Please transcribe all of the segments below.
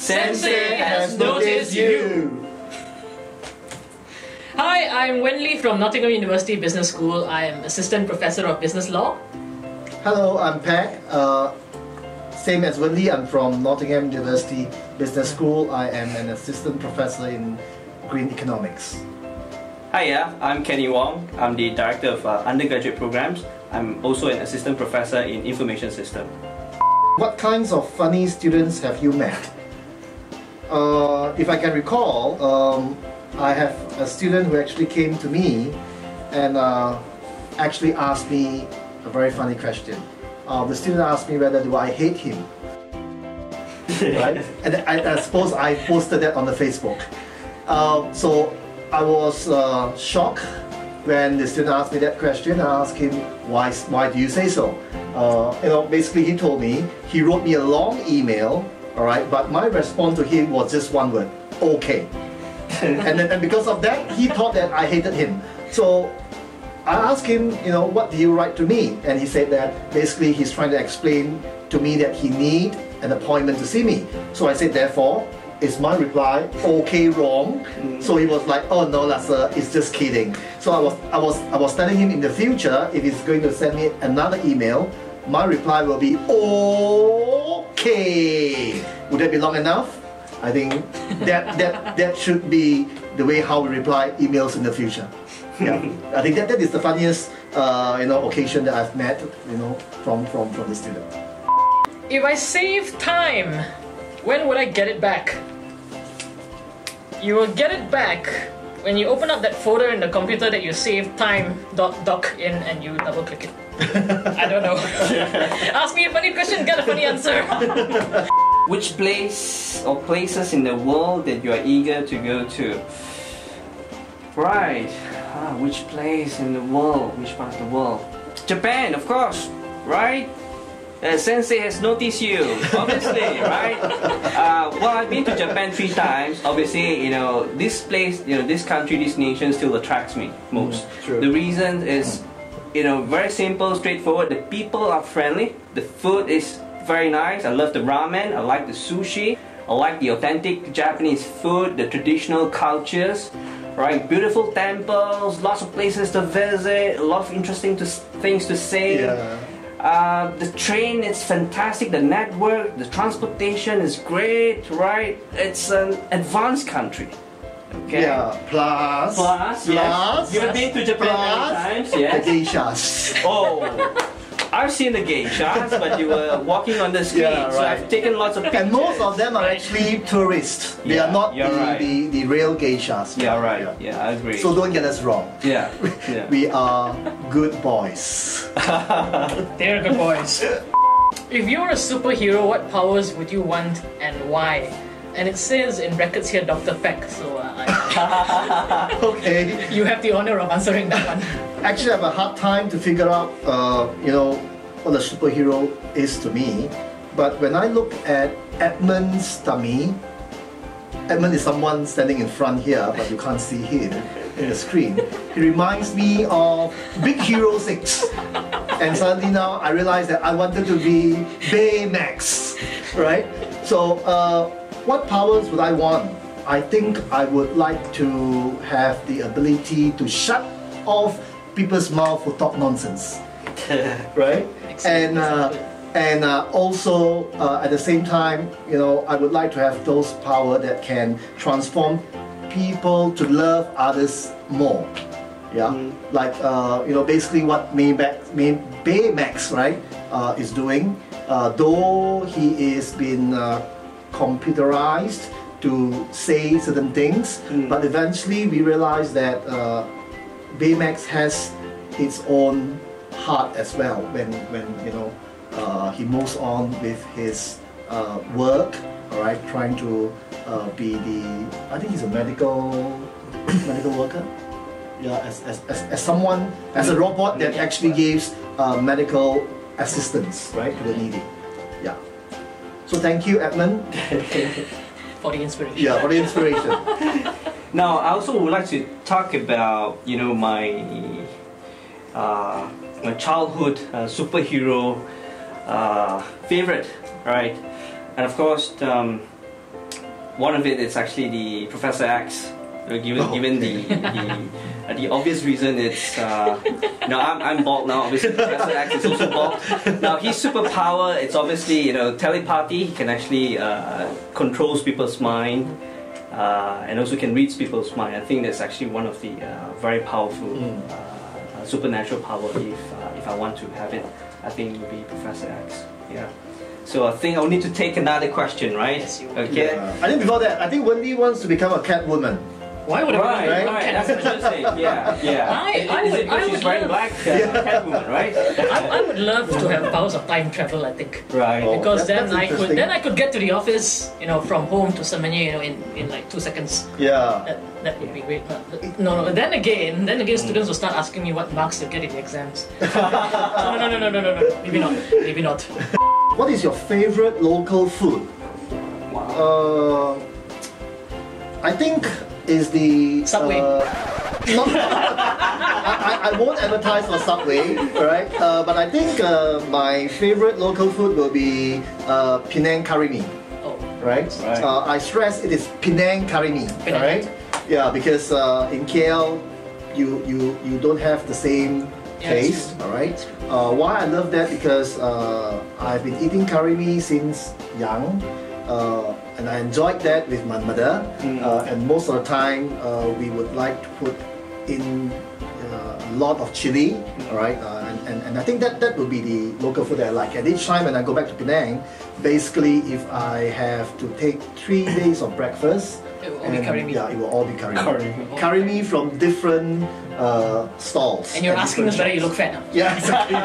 Sensei has noticed you! Hi, I'm Wenli from Nottingham University Business School. I am Assistant Professor of Business Law. Hello, I'm Pek. Same as Wenli, I'm from Nottingham University Business School. I am an Assistant Professor in Green Economics. Hiya, I'm Kenny Wong. I'm the Director of Undergraduate Programs. I'm also an Assistant Professor in Information System. What kinds of funny students have you met? If I can recall, I have a student who actually came to me and actually asked me a very funny question. The student asked me whether do I hate him. Right? And I suppose I posted that on the Facebook. So I was shocked when the student asked me that question. I asked him, why do you say so? Basically he told me, he wrote me a long email, alright, but my response to him was just one word, okay. and because of that, he thought that I hated him. So I asked him, what do you write to me? And he said that basically he's trying to explain to me that he need an appointment to see me. So I said, therefore, is my reply okay wrong? So he was like, oh no, sir, it's just kidding. So I was telling him in the future, if he's going to send me another email, my reply will be okay. Would that be long enough? I think that should be the way how we reply emails in the future. Yeah, I think that is the funniest occasion that I've met from the student. If I save time, when would I get it back? You will get it back when you open up that folder in the computer that you saved time.doc in and you double click it. I don't know. Ask me a funny question, get a funny answer. Which place or places in the world that you are eager to go to? Right. Which place in the world? Which part of the world? Japan, of course. Right? Sensei has noticed you, obviously, right? Well, I've been to Japan 3 times. Obviously, this place, this country, this nation still attracts me most. True. The reason is, very simple, straightforward. The people are friendly. The food is very nice. I love the ramen. I like the sushi. I like the authentic Japanese food, the traditional cultures. Right, beautiful temples, lots of places to visit, a lot of interesting things to say. Yeah. The train is fantastic, the network, the transportation is great, right? It's an advanced country. Okay. Yeah, plus, yes. You've been to Japan many times, yes. The geishas. Oh, I've seen the geishas, but you were walking on the street, Yeah, right. so I've taken lots of pictures. And most of them are actually tourists. They are not the real geishas. Yeah, right. Yeah, I agree. So don't get us wrong. Yeah. We are good boys. They're good boys. If you're a superhero, what powers would you want and why? And it says in brackets here Dr. Pek, so Okay. you have the honor of answering that one. Actually, I have a hard time to figure out, what a superhero is to me. But when I look at Edmund's dummy, Edmund is someone standing in front here, but you can't see him in the screen. He reminds me of Big Hero 6. And suddenly now I realize that I wanted to be Baymax, right? So, what powers would I want? I think I would like to have the ability to shut off people's mouth who talk nonsense, right? And also at the same time, I would like to have those power that can transform people to love others more. Yeah, like basically what Baymax, right, is doing. Though he is been computerized to say certain things, but eventually we realize that Baymax has its own heart as well when he moves on with his work, alright, trying to be I think he's a medical worker. Yeah, as a robot that actually gives medical assistance, right, to the needy. Yeah. So thank you, Edmund. For the inspiration. Yeah, for the inspiration. Now, I also would like to talk about, my childhood superhero favorite, right? And of course, One of it is actually the Professor X. Given the obvious reason, it's I'm bald now. Obviously, Professor X is also bald. Now his superpower, it's obviously telepathy. He can actually controls people's mind, and also can read people's mind. I think that's actually one of the very powerful supernatural power. If I want to have it, I think it would be Professor X. Yeah. So I think I'll need to take another question, right? Yes, you okay. Yeah. I think before that, I think Wendy wants to become a cat woman. Why would I? Right. That's interesting. Yeah. Is it because she's wearing black? Catwoman, right? I would love to have powers of time travel. I think. Right. Oh, Because that's then I could get to the office, from home to Semenye, in like 2 seconds. Yeah. That would be great. No. Then again, students will start asking me what marks to get in the exams. No. Maybe not. What is your favorite local food? Wow. I think is the Subway. I won't advertise for Subway, right? But I think my favorite local food will be Penang curry mee. Oh. Right? I stress it is Penang curry mee. Right? Yeah, because in KL you don't have the same taste. All right. Why I love that because I've been eating curry mee since young. And I enjoyed that with my mother, and most of the time we would like to put in a lot of chili, alright, and I think that would be the local food that I like. And each time when I go back to Penang, basically if I have to take 3 days of breakfast, it will all be curry mee. Yeah, it will all be curry mee. Curry mee from different stalls. And you're asking us whether you look fat now. Yeah, exactly.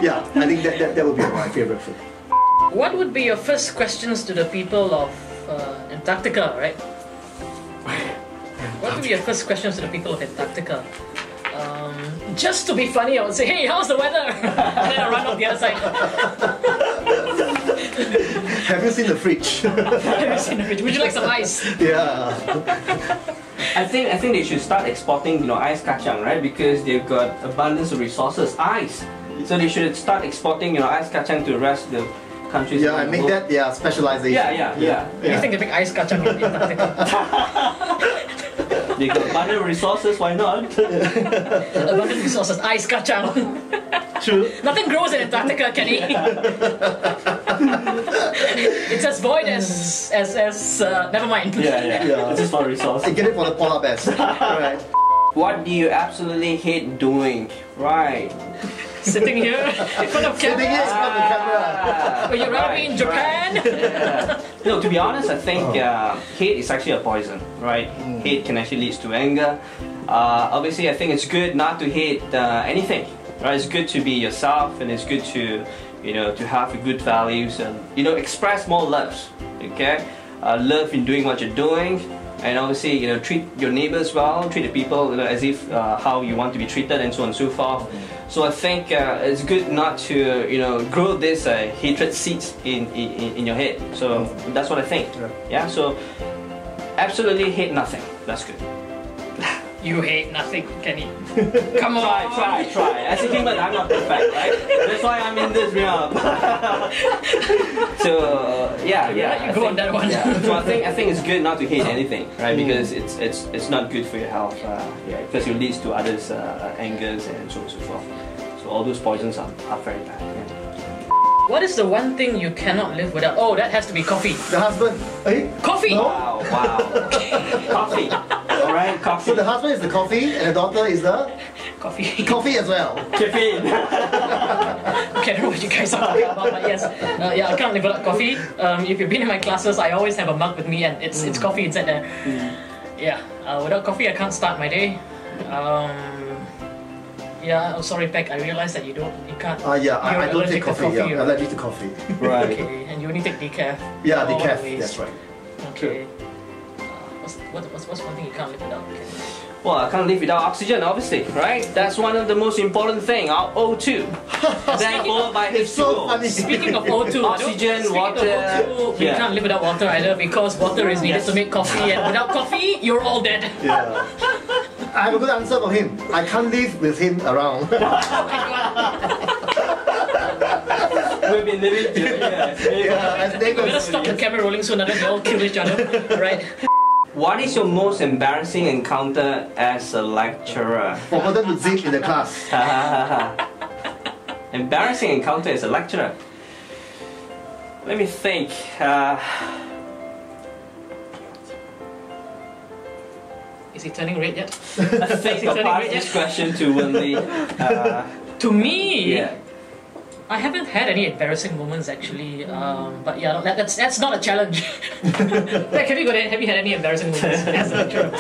Yeah, I think that would be my favorite food. What would be your first questions to the people of Antarctica, right? What would be your first questions to the people of Antarctica? Just to be funny, I would say, hey, how's the weather? And then I'll run off the other side. Have you seen the fridge? Have you seen the fridge? Would you like some ice? Yeah. I think they should start exporting ice kacang, right? Because they've got abundance of resources, ice. So they should start exporting ice kacang to the rest of the countries. Yeah, I make that specialization. Yeah. You think they make ice kacang in Antarctica? They got abundant resources, why not? Abundant resources, ice kacang. True. Nothing grows in Antarctica, Kenny. It's as void as never mind. Yeah. It's just for resources. I get it for the polar bears. Right. What do you absolutely hate doing? Right. Sitting here in front of camera. Sitting here in front of the camera. Would you rather be in Japan? No, to be honest, I think hate is actually a poison, right? Hate can actually lead to anger. Obviously, I think it's good not to hate anything, right? It's good to be yourself, and it's good to, to have good values and, express more loves, okay? Love in doing what you're doing. And obviously, treat your neighbors well, treat the people as if how you want to be treated, and so on and so forth. So I think it's good not to, grow this hatred seeds in your head. So that's what I think. Yeah. So absolutely hate nothing. That's good. You hate nothing, Kenny. Come on. Try. As a human, I'm not perfect, right? That's why I'm in this realm. So yeah. You go on that one. Yeah. So I think it's good not to hate anything, right? Because it's not good for your health. Because it leads to others' angers and so on and so forth. So all those poisons are very bad. Yeah. What is the one thing you cannot live without? Oh, that has to be coffee. The husband. Coffee. No? Wow. Coffee. All right, coffee. So the husband is the coffee, and the daughter is the Coffee. coffee as well. Caffeine. Okay, I don't know what you guys are talking about, but yes. I can't live without coffee. If you've been in my classes, I always have a mug with me, and it's coffee inside there. Yeah, without coffee, I can't start my day. Yeah, sorry, Pek. I realized that you can't. I don't take coffee. Coffee, I'm allergic to coffee. Right. Okay, and you only take decaf. Yeah, all decaf. ways. That's right. Okay. What's one thing you can't live without? Okay. Well, I can't live without oxygen, obviously, right? That's one of the most important things. Our O2. Then followed by H2O. It's so funny. Speaking of O2, Oxygen, water. We can't live without water either because water is needed to make coffee, and without coffee, you're all dead. Yeah. I have a good answer for him. I can't live with him around. we've been living together. as We neighbors. better stop the camera rolling soon, otherwise we all kill each other. Right? What is your most embarrassing encounter as a lecturer? Forgotten to zip in the class. Embarrassing encounter as a lecturer. Let me think. Is he turning red yet? I think I'll pass this question to Wendy. To me, Yeah. I haven't had any embarrassing moments actually. But yeah, that's not a challenge. Like, have you had any embarrassing moments as a lecturer?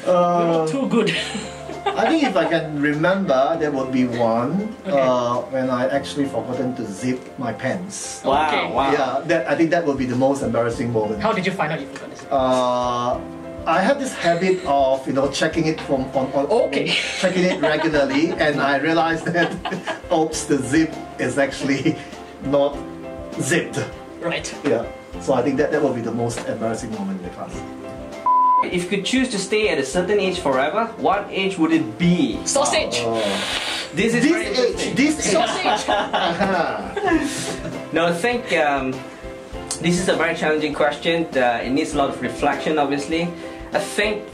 We're not too good. I think if I can remember, there would be one Okay. when I actually forgotten to zip my pants. Wow, Okay. wow. Yeah, I think that would be the most embarrassing moment. How did you find out you forgot this? I have this habit of checking it Okay. checking it regularly, and I realized that oops, the zip is actually not zipped. Right. Yeah, so I think that will be the most embarrassing moment in the class. If you could choose to stay at a certain age forever, what age would it be? Sausage. This is very interesting. This age. Sausage. No, I think this is a very challenging question. It needs a lot of reflection, obviously. I think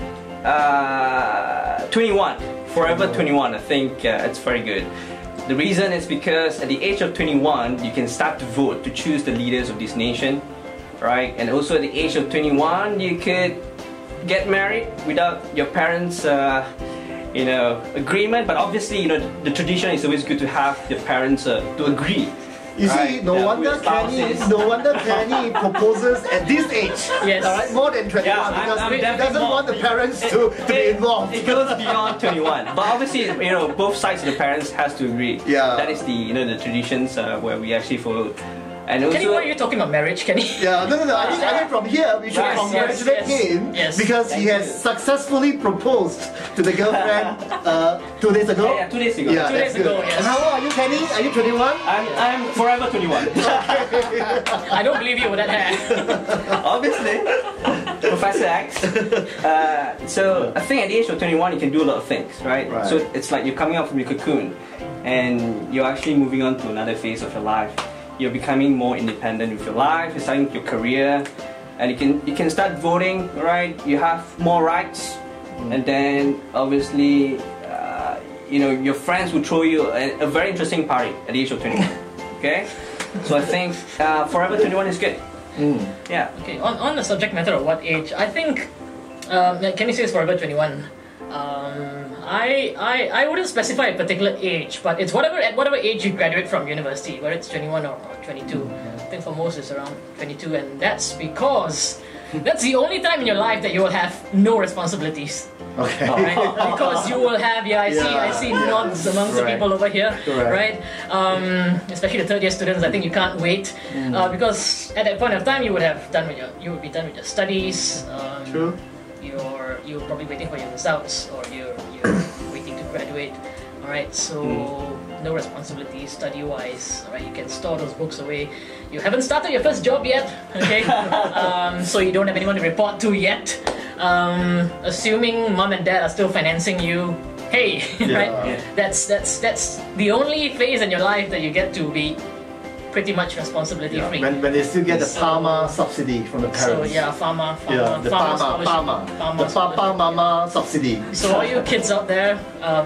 21, forever 21. I think it's very good. The reason is because at the age of 21, you can start to vote to choose the leaders of this nation, right? And also at the age of 21, you could get married without your parents' agreement. But obviously, the tradition is always good to have the parents to agree. You see, Right, no wonder with spouses. Kenny proposes at this age. Yes. All right, more than 21, Yeah, because I'm he definitely doesn't more- want the parents to be involved. It goes beyond 21, but obviously, both sides of the parents has to agree. Yeah. That is the the traditions where we actually follow. And also, Kenny, why are you talking about marriage, Kenny? Yeah, no. I think from here we should Yes, congratulate yes, him yes. because he Thank has you. successfully proposed to the girlfriend 2 days ago. Yeah, 2 days ago. Yeah, 2 days that's good. ago, yes. And how old are you, Kenny? Are you 21? I'm forever 21. I don't believe you with that hair. Obviously, Professor X. So I think at the age of 21, you can do a lot of things, right? Right. So it's like you're coming out from your cocoon, and you're actually moving on to another phase of your life. You're becoming more independent with your life. You're starting your career, and you can start voting, right? You have more rights, and then obviously, your friends will throw you a very interesting party at the age of 21. Okay, so I think forever 21 is good. Yeah. Okay, on the subject matter of what age, I think Kenny says forever 21. I wouldn't specify a particular age, but it's at whatever age you graduate from university, whether it's 21 or 22. I think for most it's around 22, and that's because that's the only time in your life that you will have no responsibilities. Okay. Right? Because you will have, I see nods amongst the Correct. people over here, Correct. right? Especially the third year students, I think you can't wait because at that point of time you would be done with your studies. True. You're probably waiting for your results, or you're waiting to graduate. All right, so no responsibilities study-wise. All right, you can store those books away. You haven't started your first job yet, okay? So you don't have anyone to report to yet. Assuming mom and dad are still financing you, hey, right? Yeah. That's the only phase in your life that you get to be pretty much responsibility free. When they still get the PAMA subsidy from the So parents. yeah, farmer The scholarship. PAMA. The scholarship. Papa Mama subsidy. So all you kids out there,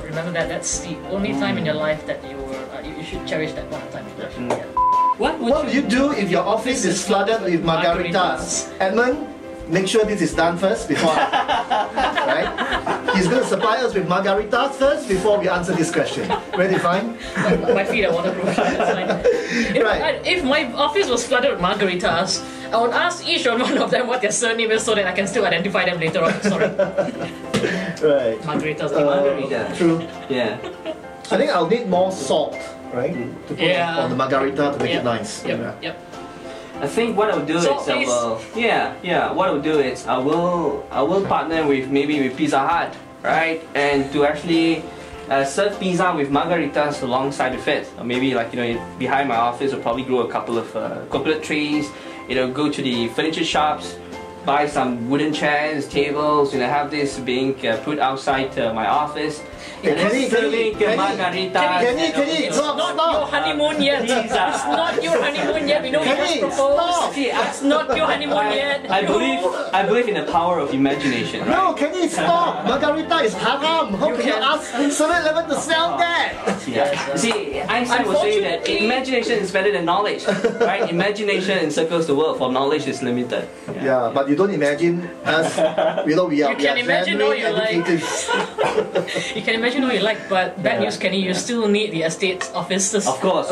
remember that's the only time in your life that you should cherish that one time. Yeah. What What do you do if your office is flooded with margaritas? Edmund, make sure this is done first before right? He's going to supply us with margaritas first before we answer this question. Ready, fine? My feet are waterproof. That's fine. Right. If my office was flooded with margaritas, I would ask each one of them what their surname is so that I can still identify them later on. Sorry. Right. Margaritas. Margarita. True. Yeah. I think I'll need more salt, right? To put Yeah. on the margarita to make it nice. Yep. Yeah. Yep. I think what I'll do So is what I'll do is I will partner with Pizza Hut, right? And to actually serve pizza with margaritas alongside with it. Or maybe behind my office I'll probably grow a couple of coconut trees. Go to the furniture shops, buy some wooden chairs, tables, have this being put outside my office. Serving margaritas. It's not your honeymoon yet. It's not your honeymoon yet. We know you just proposed. It's not your honeymoon yet. I believe in the power of imagination. Right? No, can you stop? Margarita is haram. How can you ask 7-Eleven to sell that? Yeah. See, Einstein was saying that imagination is better than knowledge. Right? Imagination encircles the world, for knowledge is limited. Yeah, but you don't imagine us. We are. You can imagine all you like. You can imagine all you like, but bad news, Kenny, you still need the estate office's approval.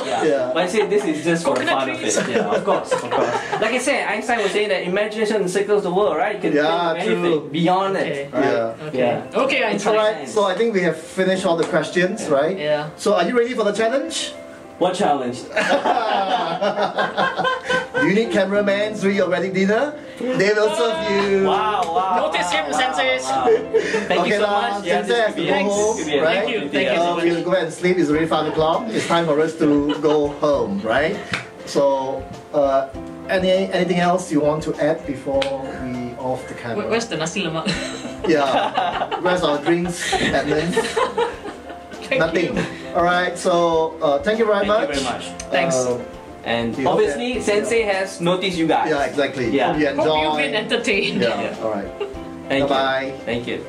But I say this is just for the fun of it. Yeah, of course. Like I said, Einstein was saying that imagination encircles the world, right? You can think of anything beyond it. Right? Okay, Einstein. Alright, so I think we have finished all the questions, right? Yeah. So are you ready for the challenge? What challenge? Do you need cameramen during your wedding dinner? They will serve you. Wow. Notice him, Sensei. Thank you so much. Sensei has to go home, right? Thank you so much. We'll go and sleep. It's already 5 o'clock. It's time for us to go home, right? So, anything else you want to add before we off the camera? Where's the nasi lemak? Yeah. Where's our drinks, Edmund? Nothing. Alright, so thank you very much. Thank you very much. Thanks. And obviously, Sensei has noticed you guys. Yeah, exactly. Yeah. Hope you enjoy. Hope you've been entertained. Yeah. Alright. Thank Bye-bye. you. Thank you.